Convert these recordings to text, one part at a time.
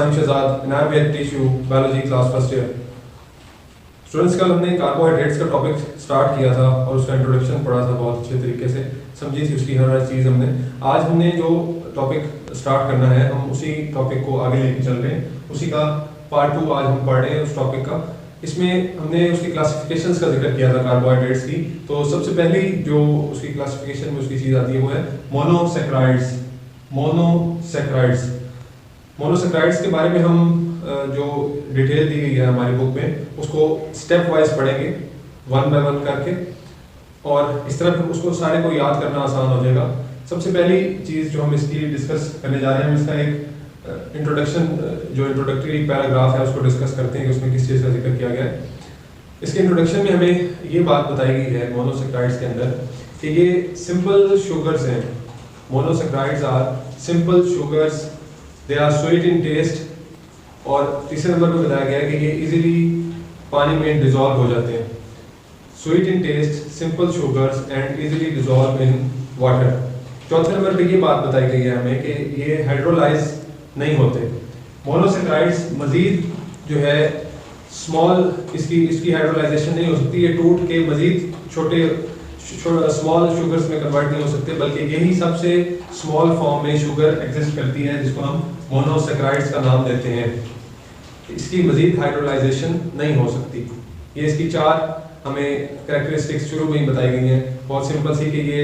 आसाम शहजाद, इनाम tissue biology class first year. Students, कल हमने कार्बोहाइड्रेट्स का टॉपिक स्टार्ट किया था और उसका इंट्रोडक्शन पढ़ा था, बहुत अच्छे तरीके से समझी थी उसकी हर चीज़ हमने। आज हमने जो टॉपिक स्टार्ट करना है, हम उसी टॉपिक को आगे लेके चल रहे हैं, उसी का पार्ट 2 आज हम पढ़ रहे हैं उस टॉपिक का। इसमें हमने उसकी क्लासिफिकेशंस का जिक्र किया था कार्बोहाइड्रेट्स की। तो सबसे पहली जो उसकी क्लासिफिकेशन में उसकी चीज़ आती है वो है मोनोसैकराइड्स। मोनोसैकराइड्स मोनोसैकराइड्स के बारे में हम जो डिटेल दी गई है हमारी बुक में, उसको स्टेप वाइज पढ़ेंगे 1 बाय 1 करके, और इस तरह फिर उसको सारे को याद करना आसान हो जाएगा। सबसे पहली चीज़ जो हम इसकी डिस्कस करने जा रहे हैं, इसका एक इंट्रोडक्शन, जो इंट्रोडक्टरी पैराग्राफ है उसको डिस्कस करते हैं कि उसमें किस चीज़ का जिक्र किया गया है। इसके इंट्रोडक्शन में हमें ये बात बताई गई है मोनोसैकराइड्स के अंदर कि ये सिंपल शुगर्स हैं। Monosaccharides are simple sugars, they are sweet in taste, और तीसरे नंबर पे बताया गया है कि ये इजीली पानी में डिजॉल्व हो जाते हैं। Sweet in taste, simple sugars and easily dissolve in water. चौथे नंबर पे ये बात बताई गई है हमें कि ये हाइड्रोलाइज नहीं होते। मोनोसैकराइड्स मजीद जो है स्मॉल, इसकी हाइड्रोलाइजेशन नहीं हो सकती, ये टूट के मजीद छोटे स्मॉल शुगर्स में कन्वर्ट नहीं हो सकते, बल्कि यही सबसे स्मॉल फॉर्म में शुगर एग्जिस्ट करती है जिसको हम मोनोसैकराइड्स का नाम देते हैं। इसकी मजीद हाइड्रोलाइजेशन नहीं हो सकती। ये इसकी 4 हमें कैरेक्टरिस्टिक्स शुरू में ही बताई गई हैं, बहुत सिंपल सी, कि ये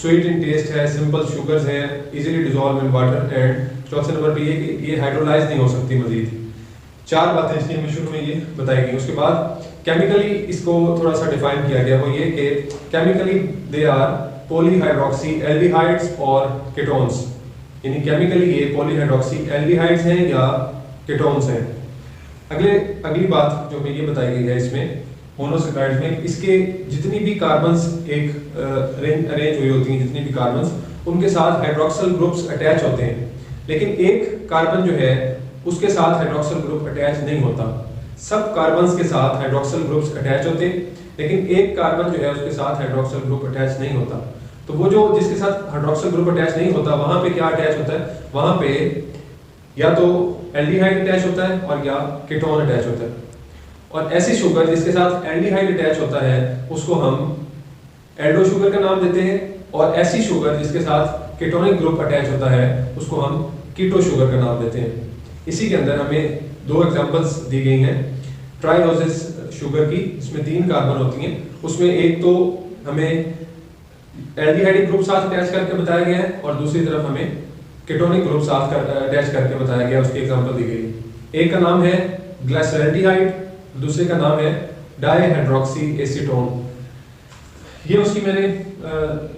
स्वीट इन टेस्ट है, सिंपल शुगर्स हैं, easily dissolve in water, and चौथे नंबर पे ये कि ये हाइड्रोलाइज नहीं हो सकती। मजीद 4 बातें इसकी हमें शुरू में ये बताई गई। उसके बाद केमिकली इसको थोड़ा सा डिफाइन किया गया, वो ये कि chemically they are polyhydroxy aldehydes और कीटोन्स, यानी केमिकली ये पॉलीहाइड्रोक्सी एल्डिहाइड्स हैं या कीटोन्स हैं। अगली बात जो हमें ये बताई गई है इसमें मोनोसैकराइड्स में, इसके जितनी भी कार्बन्स एक अरेंज हुई होती हैं, जितनी भी कार्बन्स, उनके साथ हाइड्रोक्सिल ग्रुप्स अटैच होते हैं, लेकिन एक कार्बन जो है उसके साथ हाइड्रोक्सिल ग्रुप अटैच नहीं होता। सब कार्बन्स के साथ हाइड्रोक्सिल ग्रुप्स अटैच होते हैं, लेकिन एक कार्बन जो है उसके साथ हाइड्रोक्सिल ग्रुप अटैच नहीं होता। तो वो जो जिसके साथ हाइड्रोक्सिल ग्रुप अटैच नहीं होता, वहां पे क्या अटैच होता है? वहां पे या तो एल्डिहाइड अटैच होता है और या कीटोन अटैच होता है। और ऐसी शुगर जिसके साथ एल्डिहाइड अटैच होता है उसको हम एल्डो शुगर का नाम देते हैं, और ऐसी शुगर जिसके साथ कीटोनिक ग्रुप अटैच होता है उसको हम कीटो शुगर का नाम देते हैं। इसी के अंदर हमें 2 एग्जांपल्स दी गई हैं ट्राइओसिस शुगर की, इसमें 3 कार्बन होती हैं। उसमें एक तो हमें एल्डिहाइड ग्रुप साथ अटैच करके बताया गया है, और दूसरी तरफ हमें कीटोनिक ग्रुप साथ अटैच करके बताया गया, उसकी एग्जांपल दी गई। एक का नाम है ग्लाइसरल्डिहाइड, दूसरे का नाम है डाइहाइड्रोक्सी एसीटोन। ये उसकी मैंने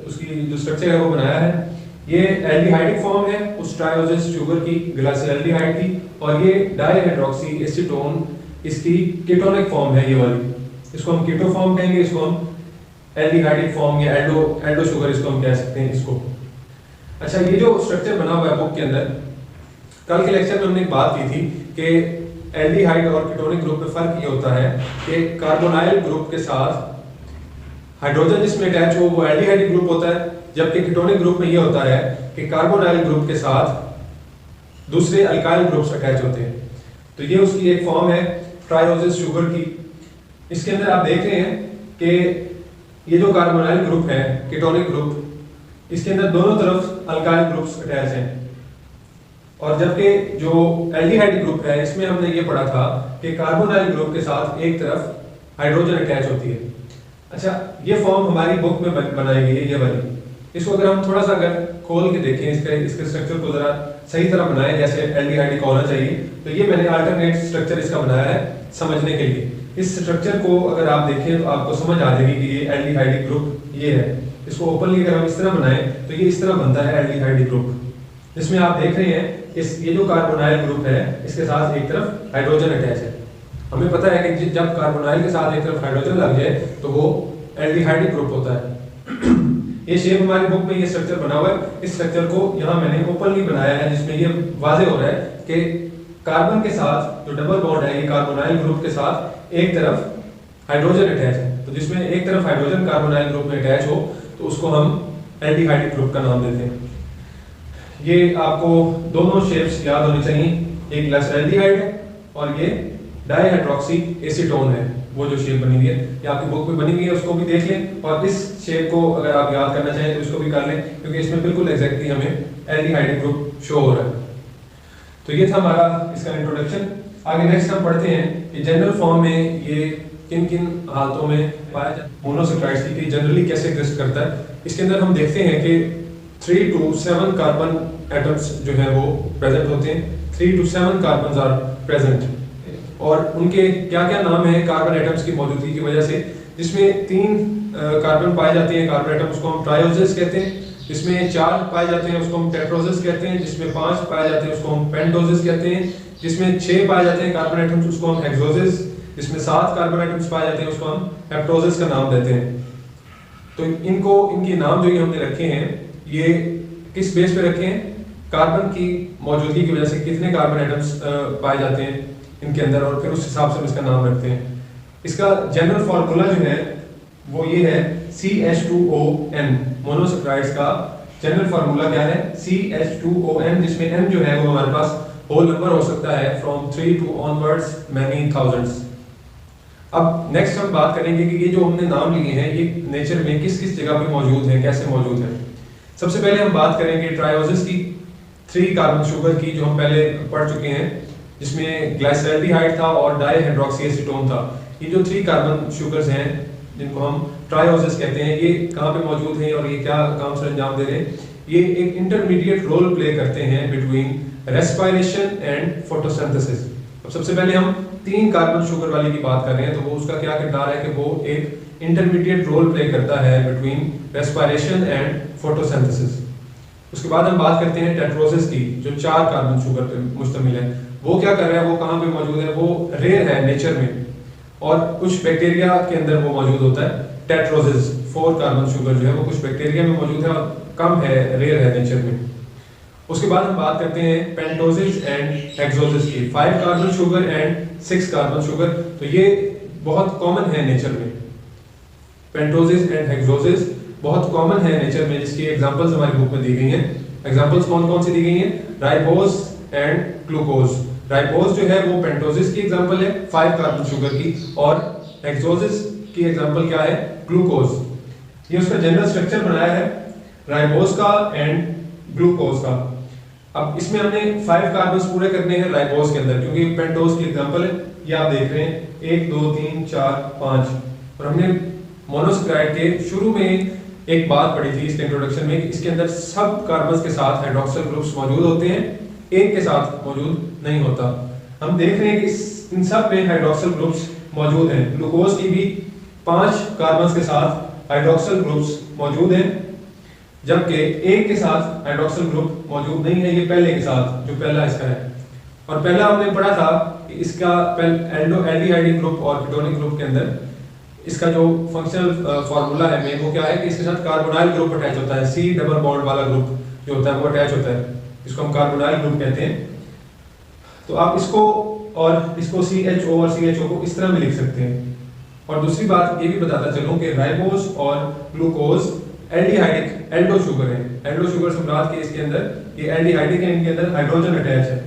उसकी जो स्ट्रक्चर है वो बनाया है। ये एल्डिहाइडिक फॉर्म है उस ट्राइओसिस शुगर की, ग्लाइसरल्डिहाइड की, और ये डाइहाइड्रोक्सी एसीटोन इसकी कीटोनिक फॉर्म है, ये वाली। इसको हम कीटो फॉर्म कहेंगे, इसको हम एल्डिहाइडिक फॉर्म या एल्डो शुगर इसको हम कह सकते हैं इसको। अच्छा, ये जो स्ट्रक्चर बना हुआ है बुक के अंदर, कल के लेक्चर में हमने एक बात की थी कि एल्डिहाइड और कीटोनिक ग्रुप में फर्क ये होता है कि कार्बोनाइल ग्रुप के साथ हाइड्रोजन जिसमें अटैच हो वो एल्डिहाइड ग्रुप होता है, जबकि कीटोनिक ग्रुप में ये होता है कि कार्बोनाइल ग्रुप के साथ दूसरे अल्काइल ग्रुप्स अटैच होते हैं। तो ये उसकी एक फॉर्म है ट्राइओसिस शुगर की। इसके अंदर आप देख रहे हैं कि ये जो कार्बोनाइल ग्रुप है, कीटोनिक ग्रुप, इसके अंदर दोनों तरफ अल्काइल ग्रुप्स अटैच हैं, और जबकि जो एल्डिहाइड ग्रुप है इसमें हमने ये पढ़ा था कि कार्बोनाइल ग्रुप के साथ एक तरफ हाइड्रोजन अटैच होती है। अच्छा, ये फॉर्म हमारी बुक में बनाई गई है, ये वाली। इसको अगर हम थोड़ा सा अगर खोल के देखें, इसके स्ट्रक्चर को जरा सही तरह बनाएं जैसे एल्डिहाइड का होना चाहिए, तो ये मैंने अल्टरनेट स्ट्रक्चर इसका बनाया है समझने के लिए। इस स्ट्रक्चर को अगर आप देखें तो आपको समझ आ जाएगी कि ये एल्डिहाइड ग्रुप ये है। इसको ओपनली अगर हम इस तरह बनाएं तो ये इस तरह बनता है एल्डिहाइड ग्रुप, जिसमें आप देख रहे हैं ये जो कार्बोनाइल ग्रुप है इसके साथ एक तरफ हाइड्रोजन अटैच है। हमें पता है कि जब कार्बोनाइल के साथ एक तरफ हाइड्रोजन लग जाए तो वो एल्डिहाइड ग्रुप होता है। ये शेप हमारी बुक में ये स्ट्रक्चर बना हुआ है। इस स्ट्रक्चर को यहाँ मैंने ओपनली बनाया है, जिसमें ये वाज़ेह हो रहा है कि कार्बन के साथ जो डबल बॉन्ड है ये कार्बोनाइल ग्रुप के साथ एक तरफ हाइड्रोजन अटैच है, तो जिसमें एक तरफ हाइड्रोजन कार्बोनाइल ग्रुप में अटैच हो तो उसको हम एल्डिहाइड ग्रुप का नाम देते हैं। ये आपको दोनों शेप्स याद होनी चाहिए, एक ग्लाइसरॉल्डिहाइड है और ये डाइहाइड्रोक्सी एसीटोन है। वो जो शेप बनी हुई है ये आपकी बुक में बनी हुई है, उसको भी देख लें और इस शेप को अगर आप याद करना चाहें तो इसको भी कर लें, क्योंकि इसमें बिल्कुल एग्जैक्टली हमें एल्डिहाइड ग्रुप शो हो रहा है। तो ये था हमारा इसका इंट्रोडक्शन। आगे नेक्स्ट हम पढ़ते हैं कि जनरल फॉर्म में ये किन किन हालतों में पाया जाता है, मोनोसैकराइड्स की जनरली कैसे एग्जिस्ट करता है। इसके अंदर हम देखते हैं कि 3 to 7 कार्बन एटम्स जो है वो प्रेजेंट होते हैं। 3 to 7 कार्बन आर प्रेजेंट और उनके क्या क्या नाम है कार्बन एटम्स की मौजूदगी की वजह से। जिसमें 3 कार्बन पाए जाते हैं कार्बन एटम, उसको हम ट्रायोजेस कहते हैं। जिसमें 4 पाए जाते हैं उसको हम टेट्रोजेस कहते हैं। जिसमें 5 पाए जाते हैं उसको हम पेंटोजेस कहते हैं। जिसमें 6 पाए जाते हैं कार्बन एटम्स उसको हम हेक्सोजेस। जिसमें 7 कार्बन एटम्स पाए जाते हैं उसको हम हेप्टोजेस का नाम देते हैं। तो इनके नाम जो ये हमने रखे हैं ये किस बेस पे रखे हैं, कार्बन की मौजूदगी की वजह से कितने कार्बन एटम्स पाए जाते हैं इनके अंदर, और फिर उस हिसाब से हम इसका नाम रखते हैं। इसका जनरल फार्मूला जो है वो ये है CH2ON। मोनोसैकराइड्स का जनरल फार्मूला क्या है, CH2ON, जिसमें N जो है वो हमारे पास होल नंबर हो सकता है from 3 to onwards many thousands। अब नेक्स्ट हम बात करेंगे कि ये जो हमने नाम लिए हैं ये नेचर में किस किस जगह पे मौजूद हैं, कैसे मौजूद हैं। सबसे पहले हम बात करेंगे ट्रायोजेस की, 3 कार्बन शुगर की, जो हम पहले पढ़ चुके हैं, जिसमें ग्लाइसरॉल्डिहाइड था और डाइहाइड्रोक्सी एसीटोन था। ये जो 3 कार्बन शुगर्स हैं जिनको हम ट्रायोजेस कहते हैं, ये कहाँ पे मौजूद हैं और ये क्या काम से अंजाम दे रहे हैं। ये एक इंटरमीडिएट रोल प्ले करते हैं बिटवीन रेस्पिरेशन एंड फोटोसिंथेसिस। अब सबसे पहले हम 3 कार्बन शुगर वाली की बात कर रहे हैं, तो वो उसका क्या किरदार है कि वो एक इंटरमीडिएट रोल प्ले करता है बिटवीन रेस्पिरेशन एंड फोटोसिंथेसिस। उसके बाद हम बात करते हैं टेट्रोजेस की, जो 4 कार्बन शुगर पे मुश्तमिल है। वो क्या कर रहा है, वो कहाँ पे मौजूद है, वो रेयर है नेचर में और कुछ बैक्टीरिया के अंदर वो मौजूद होता है। टेट्रोजेस 4 कार्बन शुगर जो है वो कुछ बैक्टीरिया में मौजूद है और कम है, रेयर है नेचर में। उसके बाद हम बात करते हैं पेंटोजेस एंड हेक्सोजेस की, 5 carbon sugar and 6 carbon sugar. तो ये बहुत कॉमन है नेचर में, पेंटोजेस एंड हेक्सोजेस बहुत कॉमन है नेचर में, जिसकी एग्जांपल्स हमारी बुक में दी गई हैं। एग्जांपल्स कौन कौन सी दी गई हैं, राइबोज एंड ग्लूकोज। राइबोज जो है वो पेंटोजेस की एग्जांपल है 5 कार्बन शुगर की, और हेक्सोजेस की एग्जांपल क्या है, ग्लूकोज। ये उसका जनरल स्ट्रक्चर बनाया है राइबोज का एंड ग्लूकोज का। अब इसमें हमने 5 कार्बन्स पूरे करने हैं राइबोज के अंदर, क्योंकि पेंटोज की एग्जांपल है, ये आप देख रहे हैं 1 2 3 4 5। और हमने मोनोसैकराइड के शुरू में एक बात पढ़ी थी इसके इंट्रोडक्शन में कि इसके अंदर सब कार्बन्स के साथ हाइड्रोक्सिल ग्रुप्स मौजूद होते हैं, एक के साथ मौजूद नहीं होता। हम देख रहे हैं कि इन सब में हाइड्रोक्सिल ग्रुप्स मौजूद हैं। ग्लूकोज की भी 5 कार्बन्स के साथ हाइड्रोक्सिल ग्रुप्स मौजूद हैं, जबकि एक के साथ हाइड्रोक्सिल ग्रुप मौजूद नहीं है, ये पहले के साथ, जो पहला इसका है। और पहला हमने पढ़ा था कि इसका एल्डिहाइड ग्रुप और कीटोनिक ग्रुप के अंदर इसका जो फंक्शनल फार्मूला है वो क्या है कि इसके साथ कार्बोनाइल ग्रुप अटैच होता है, C डबल बॉन्ड वाला ग्रुप जो होता है वो अटैच होता है, इसको हम कार्बोनाइल ग्रुप कहते हैं। तो आप इसको और इसको CHO और CHO को इस तरह में लिख सकते हैं। और दूसरी बात ये भी बताता चलूं कि राइबोज और ग्लूकोज एल्डिहाइडिक एल्डो शुगर है। एल्डो शुगर से मुराद के इसके अंदर ये एल्डिहाइडिक है, इनके अंदर हाइड्रोजन अटैच है।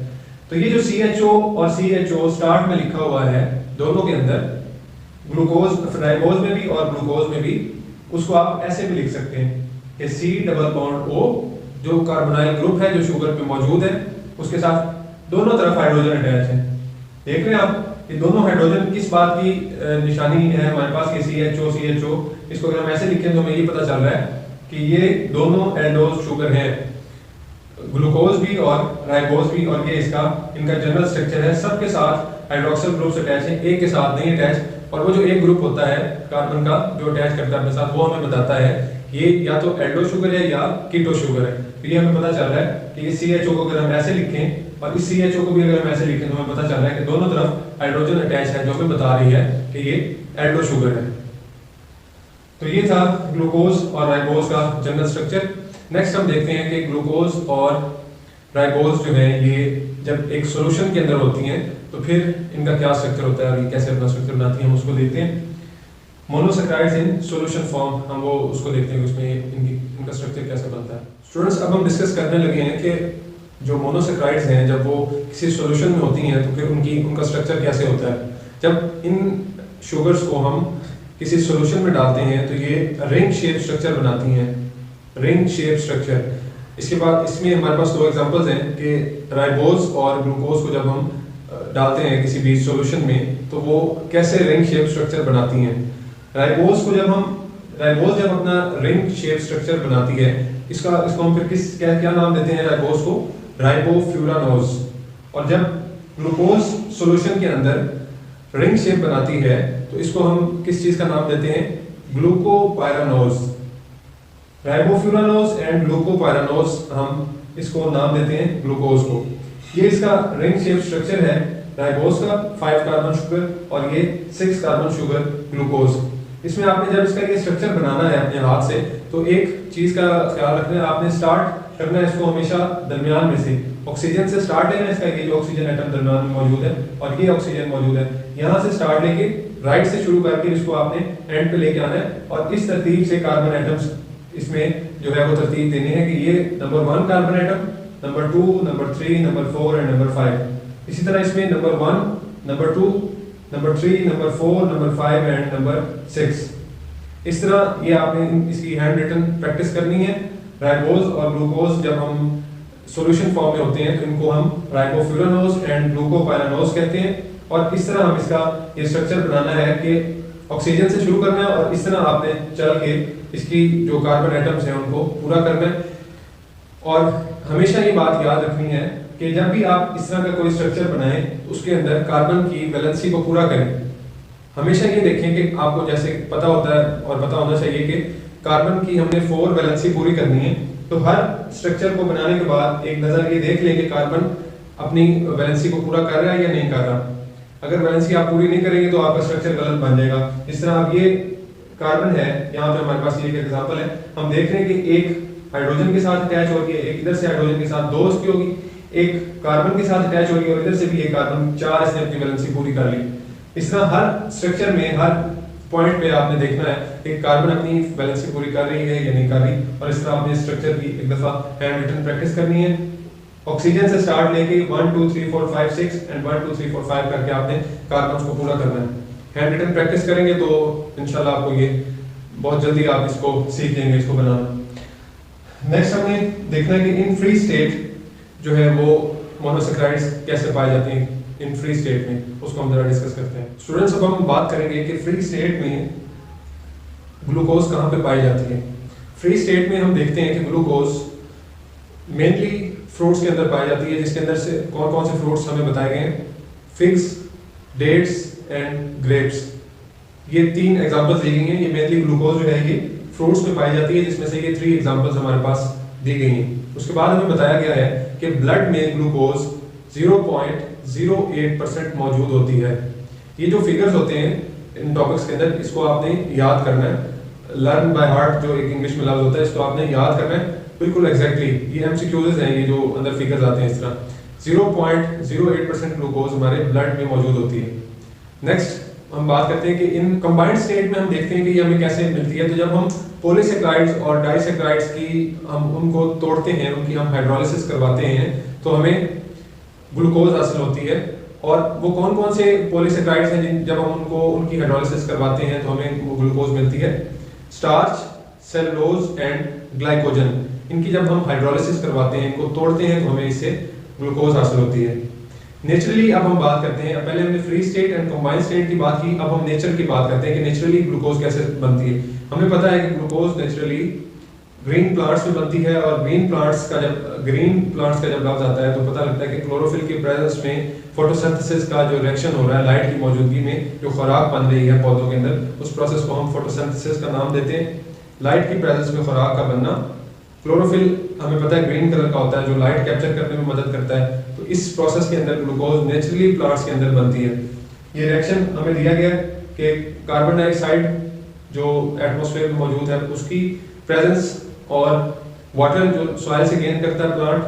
तो ये जो CHO और CHO स्टार्ट में लिखा हुआ है दोनों के अंदर, ग्लूकोज राइबोज में भी और ग्लूकोज में भी, उसको आप ऐसे भी लिख सकते हैं कि C डबल बॉन्ड O, जो कार्बोनाइल ग्रुप है जो शुगर पे मौजूद है, उसके साथ दोनों तरफ हाइड्रोजन अटैच है। देख रहे हैं आप, ये दोनों हाइड्रोजन किस बात की निशानी है हमारे पास, कि CHO। इसको अगर हम ऐसे लिखें तो हमें ये पता चल रहा है कि ये दोनों एल्डोज शुगर हैं, ग्लूकोज भी और राइबोज भी, और ये इनका जनरल स्ट्रक्चर है, सबके साथ हाइड्रोक्सिल ग्रुप्स अटैच हैं, एक के साथ नहीं अटैच। और वो जो एक ग्रुप होता है कार्बन का जो अटैच करता है अपने साथ, वो हमें बताता है ये या तो एल्डो शुगर है या कीटो शुगर है। तो ये हमें पता चल रहा है कि ये CHO को अगर हम ऐसे लिखें और इस CHO को भी अगर हम ऐसे लिखें तो हमें पता चल रहा है कि दोनों तरफ हाइड्रोजन अटैच है, जो हमें बता रही है कि ये एल्डो शुगर है। तो ये था ग्लूकोज और राइबोज का जनरल स्ट्रक्चर। नेक्स्ट हम देखते हैं कि ग्लूकोज और राइबोज जो है ये जब एक सॉल्यूशन के अंदर होती हैं तो फिर इनका क्या स्ट्रक्चर होता है और ये कैसे अपना स्ट्रक्चर बनाती हैं, हम उसको देखते हैं। मोनोसैकराइड्स इन सॉल्यूशन फॉर्म, हम वो उसको देखते हैं उसमें इनका स्ट्रक्चर कैसे बनता है। स्टूडेंट्स, अब हम डिस्कस करने लगे हैं कि जो मोनोसेक्राइड्स हैं जब वो किसी सॉल्यूशन में होती हैं तो फिर उनका स्ट्रक्चर कैसे होता है। जब इन शुगर्स को हम किसी सॉल्यूशन में डालते हैं तो ये रिंग शेप स्ट्रक्चर बनाती हैं, रिंग शेप स्ट्रक्चर। इसके बाद इसमें हमारे पास दो एग्जांपल्स हैं कि राइबोज और ग्लूकोज को जब हम डालते हैं किसी भी सॉल्यूशन में तो वो कैसे रिंग शेप स्ट्रक्चर बनाती हैं। राइबोज जब अपना रिंग शेप स्ट्रक्चर बनाती है, इसको हम फिर क्या नाम देते हैं राइबोज को, राइबोफ्यूरानोज। और जब ग्लूकोज सॉल्यूशन के अंदर रिंग शेप बनाती है तो इसको हम किस चीज का नाम देते हैं, ग्लूकोपाइरानोज। राइबोफ्यूरानोज एंड ग्लूकोपाइरानोज हम इसको नाम देते हैं ग्लूकोज को। ये इसका रिंग शेप स्ट्रक्चर है राइबोज का 5 कार्बन शुगर और ये 6 कार्बन शुगर ग्लूकोज। इसमें आपने जब इसका ये स्ट्रक्चर बनाना है अपने हाथ से तो एक चीज का ख्याल रखना है, आपने स्टार्ट करना है इसको हमेशा दरमियान में से, ऑक्सीजन से स्टार्ट लेना है। इसका ये जो ऑक्सीजन एटम दरमियान में मौजूद है और ये ऑक्सीजन मौजूद है, यहाँ से स्टार्ट लेके राइट से शुरू करके इसको आपने एंड पे लेके आना है और इस तरतीब से कार्बन एटम्स इसमें जो है वो तरतीब देनी है कि ये number 1 carbon atom, number 2, number 3, number 4 and number 5। इसी तरह इसमें number 1, number 2, number 3, number 4, number 5 and number 6। इस तरह ये आपने इसकी हैंड रिटन प्रैक्टिस करनी है। राइबोज और ग्लूकोज जब हम सॉल्यूशन फॉर्म में होते हैं तो इनको हम राइबोफ्यूरानोज एंड ग्लूकोपाइरानोज कहते हैं। और इस तरह हम इसका ये स्ट्रक्चर बनाना है कि ऑक्सीजन से शुरू करना है और इस तरह आपने चल के इसकी जो कार्बन एटम्स हैं उनको पूरा करना है। और हमेशा ये बात याद रखनी है कि जब भी आप इस तरह का कोई स्ट्रक्चर बनाएं तो उसके अंदर कार्बन की वैलेंसी को पूरा करें। हमेशा ये देखें कि आपको जैसे पता होता है और पता होना चाहिए कि कार्बन की हमने 4 वैलेंसी पूरी करनी है, तो हर स्ट्रक्चर को बनाने के बाद एक नज़र ये देख लें कि कार्बन अपनी वैलेंसी को पूरा कर रहा है या नहीं कर रहा। अगर वैलेंसी आप पूरी नहीं करेंगे तो आपका स्ट्रक्चर गलत बन जाएगा। इस तरह अब ये कार्बन है, यहाँ पे हमारे पास ये एक एग्जांपल है, हम देख रहे हैं कि एक हाइड्रोजन के साथ अटैच हो रही है, एक इधर से हाइड्रोजन के साथ 2 उसकी होगी, एक कार्बन के साथ अटैच हो रही है और इधर से भी एक कार्बन, 4 इसने अपनी वैलेंसी पूरी कर ली। इस तरह हर स्ट्रक्चर में हर पॉइंट पे आपने देखना है कि कार्बन अपनी बैलेंस पूरी कर रही है या नहीं कर रही। और इस तरह आपने स्ट्रक्चर की एक दफा हैंड रिटन प्रैक्टिस करनी है। ऑक्सीजन से स्टार्ट लेके 1 2 3 4 5 6 एंड 1 2 3 4 5 करके आपने कार्बन को पूरा करना है। हैंड रिटन प्रैक्टिस करेंगे तो इंशाल्लाह आपको ये बहुत जल्दी आप इसको सीख लेंगे इसको बनाना। नेक्स्ट हमने देखना है कि इन फ्री स्टेट जो है वो मोनोसेक्राइड्स कैसे पाए जाते हैं इन फ्री स्टेट में, उसको हम जरा डिस्कस करते हैं। स्टूडेंट्स अब हम बात करेंगे कि फ्री स्टेट में ग्लूकोज कहाँ पे पाई जाती है। फ्री स्टेट में हम देखते हैं कि ग्लूकोज मेनली फ्रूट्स के अंदर पाई जाती है, जिसके अंदर से कौन कौन से फ्रूट्स हमें बताए गए हैं, फिग्स, डेट्स एंड ग्रेप्स। ये 3 एग्जांपल्स दी गई हैं। ये मेनली ग्लूकोज जो है ये फ्रूट्स में पाई जाती है, जिसमें से ये 3 एग्जांपल्स हमारे पास दी गई हैं। उसके बाद हमें बताया गया है कि ब्लड में ग्लूकोज 0.08% मौजूद होती है। ये जो फिगर्स होते हैं इन टॉपिक्स के अंदर, इसको आपने याद करना है। लर्न बाय हार्ट जो एक इंग्लिश में लफ्ज होता है, इसको आपने याद करना है बिल्कुल एग्जैक्टली। ये एमसीक्यूज हैं, ये जो अंदर फिगर्स आते हैं इस तरह 0.08% ग्लूकोज हमारे ब्लड में मौजूद होती है। नेक्स्ट हम बात करते हैं कि इन कंबाइंड स्टेट में हम देखते हैं कि ये हमें कैसे मिलती है। तो जब हम पॉलीसेक्राइड्स और डाइसेक्राइड्स की हम उनको तोड़ते हैं, उनकी हम हाइड्रोलिसिस करवाते हैं, तो हमें ग्लूकोज हासिल होती है। और वो कौन कौन से पॉलीसेक्राइड्स हैं जब हम उनको उनकी हाइड्रोलिसिस करवाते हैं तो हमें वो ग्लूकोज मिलती है, स्टार्च, सेलुलोज एंड ग्लाइकोजन। इनकी जब हम हाइड्रोलिसिस करवाते हैं, इनको तोड़ते हैं, तो हमें इससे ग्लूकोज हासिल होती है। नेचुरली अब हम बात करते हैं, पहले हमने free state and combined state की बात की, अब हम नेचर की बात करते हैं कि नेचुरली ग्लूकोज कैसे बनती है। हमें पता है कि ग्लूकोज नेचुरली ग्रीन प्लांट्स में बनती है, और ग्रीन प्लांट्स का जब लफ्ज आता है तो पता लगता है कि क्लोरोफिल की प्रेजेंस में फोटोसिंथेसिस का जो रिएक्शन हो रहा है लाइट की मौजूदगी में, जो खुराक बन रही है पौधों के अंदर, उस प्रोसेस को हम फोटोसिंथेसिस का नाम देते हैं। लाइट की प्रेजेंस में खुराक का बनना, क्लोरोफिल हमें पता है ग्रीन कलर का होता है जो लाइट कैप्चर करने में मदद करता है। तो इस प्रोसेस के अंदर ग्लूकोज नेचुरली प्लांट्स के अंदर बनती है। ये रिएक्शन हमें दिया गया कि कार्बन डाइऑक्साइड जो एटमॉस्फेयर में मौजूद है उसकी प्रेजेंस और वाटर जो सॉइल से गेन करता है प्लांट,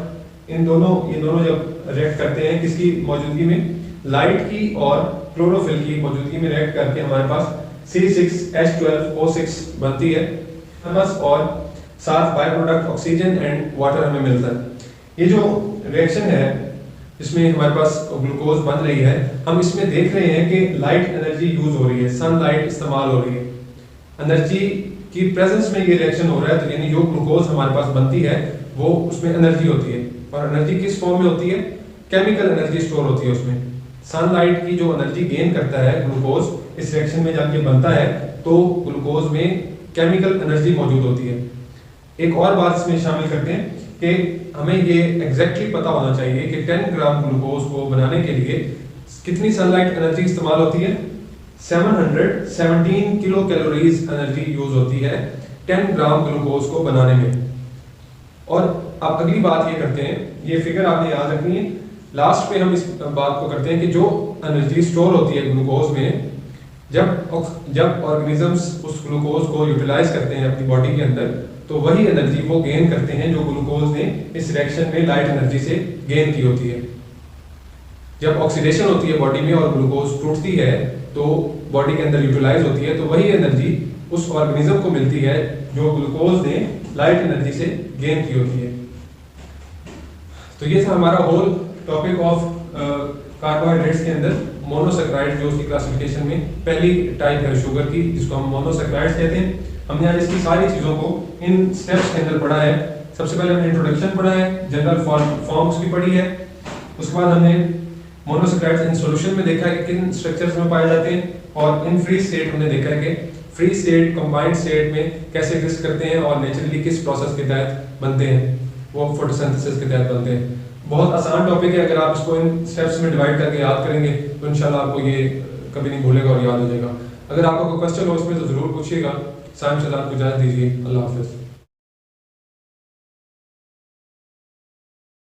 ये दोनों जब रिएक्ट करते हैं किसकी मौजूदगी में, लाइट की और क्लोरोफिल की मौजूदगी में रिएक्ट करके हमारे पास C6H12O6 बनती है बस, और साथ by product oxygen and water हमें मिलता है। ये जो रिएक्शन है इसमें हमारे पास ग्लूकोज बन रही है, हम इसमें देख रहे हैं कि लाइट एनर्जी यूज हो रही है, सनलाइट इस्तेमाल हो रही है, एनर्जी की प्रेजेंस में ये रिएक्शन हो रहा है। तो यानी जो ग्लूकोज हमारे पास बनती है वो उसमें एनर्जी होती है, और एनर्जी किस फॉर्म में होती है? केमिकल एनर्जी स्टोर होती है उसमें। सनलाइट की जो एनर्जी गेन करता है ग्लूकोज इस रिएक्शन में जाके बनता है, तो ग्लूकोज में केमिकल एनर्जी मौजूद होती है। एक और बात इसमें शामिल करते हैं कि हमें ये एग्जैक्टली पता होना चाहिए कि 10 ग्राम ग्लूकोज को बनाने के लिए कितनी सनलाइट एनर्जी इस्तेमाल होती है। 717 किलो कैलोरीज एनर्जी यूज होती है 10 ग्राम ग्लूकोज को बनाने में। और अब अगली बात ये करते हैं, ये फिगर आपने याद रखनी है, लास्ट पे हम इस बात को करते हैं कि जो एनर्जी स्टोर होती है ग्लूकोज में, जब ऑर्गेनिजम्स उस ग्लूकोज को यूटिलाइज करते हैं अपनी बॉडी के अंदर, तो वही एनर्जी वो गेन करते हैं जो ग्लूकोज ने इस रिएक्शन में लाइट एनर्जी से गेन की होती है। जब ऑक्सीडेशन होती है बॉडी में और ग्लूकोज टूटती है तो बॉडी के अंदर यूटिलाइज होती है, तो वही एनर्जी उस ऑर्गेनिज्म को मिलती है जो ग्लूकोज ने लाइट एनर्जी से गेन की होती है। तो ये था हमारा होल टॉपिक ऑफ कार्बोहाइड्रेट्स के अंदर मोनोसैकेराइड, जो उसकी क्लासिफिकेशन में पहली टाइप है शुगर की, जिसको हम मोनोसैकेराइड्स कहते हैं। हमने आज इसकी सारी चीज़ों को इन स्टेप्स के अंदर पढ़ा है। सबसे पहले हमने इंट्रोडक्शन पढ़ा है, जनरल फॉर्म्स भी पढ़ी है, उसके बाद हमने मोनोसैकेराइड्स इन सॉल्यूशन में देखा है कि किन स्ट्रक्चर्स में पाए जाते हैं, और इन फ्री स्टेट हमने देखा है कि फ्री स्टेट कंबाइंड स्टेट में कैसे एग्जिस्ट करते हैं और नेचुरली किस प्रोसेस के तहत बनते हैं, वो फोटोसिंथेसिस के तहत बनते हैं। बहुत आसान टॉपिक है, अगर आप इसको इन स्टेप्स में डिवाइड करके याद करेंगे तो इंशाल्लाह आपको ये कभी नहीं भूलेगा और याद हो जाएगा। अगर आपको कोई क्वेश्चन हो इसमें तो ज़रूर पूछिएगा। साइम से आपको इजाज़त दीजिए। अल्लाह हाफ़िज़।